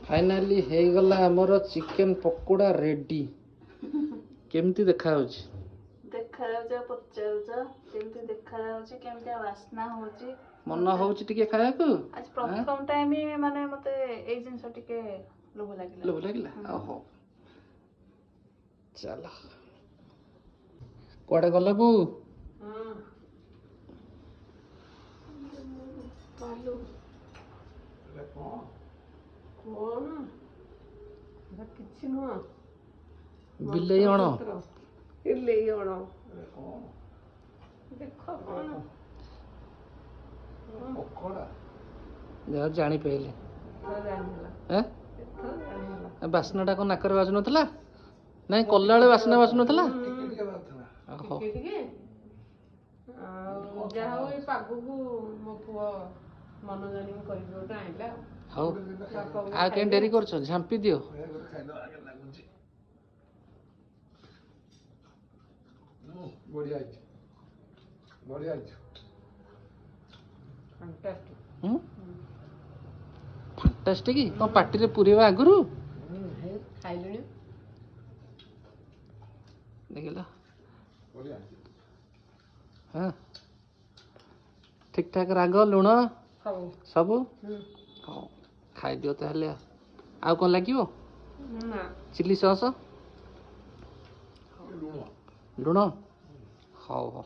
Finally ହେଇଗଲା ଆମର chicken pakoda ready. କେମିତି ଦେଖାଯାଉଛି? ଦେଖାଯାଉଛି ପଚାରୁଛ କେମିତି ଦେଖାଯାଉଛି, କେମିତି ବାସ୍ନା ହଉଛି, ମନ ହଉଛି ଟିକେ ଖାଇବାକୁ। ଆଜି ପ୍ରଥମ ଟାଇମ ମାନେ ମତେ ଏଇ ଜିନିଷ ଟିକେ ଲୋଭ ଲାଗିଲା। ଲୋଭ ଲାଗିଲା? ଓହୋ ଚାଲ କୁଆଡେ ଗଲ ବୋଉ? କିଛି ନୁହଁ, ବିଲେଇ ଅଣ ବିଲେଇ ଅଣ ଦେଖ କଣ ପକୋଡା ଯାହା ଜାଣିପାରିଲେ। ବାସ୍ନା ଟା କଣ ନାକରେ ବାଜୁନଥିଲା? ନାଇଁ କଲା ବେଳେ ବାସ୍ନା ବାଜୁନଥିଲା? ଯାହା ହଉ ଏ ପାଗକୁ ମୋ ପୁଅ ମନ ଜାଣିକି କରିକି ଗୋଟେ ଆଣିଲା। ହଉ ଆଉ କେମିତି ଡେରି କରୁଛ, ଝାମ୍ପି ଦିଅ। ବଢିଆ ହେଇଛି, ବଢିଆ ହେଇଛି, ଫାଣ୍ଟାଷ୍ଟିକ। କଣ ପାଟିରେ ପୁରେଇବା ଆଗରୁ ଖାଇଲୁଣି? ଦେଖିଲ? ହଁ ଠିକ ଠାକ ରାଗ ଲୁଣ ସବୁ। ହଉ ଖାଇଦିଅ ତାହେଲେ। ଆଉ କଣ ଲାଗିବ? ଚିଲି ସସ୍, ଲୁଣ। ହଉ ହଉ।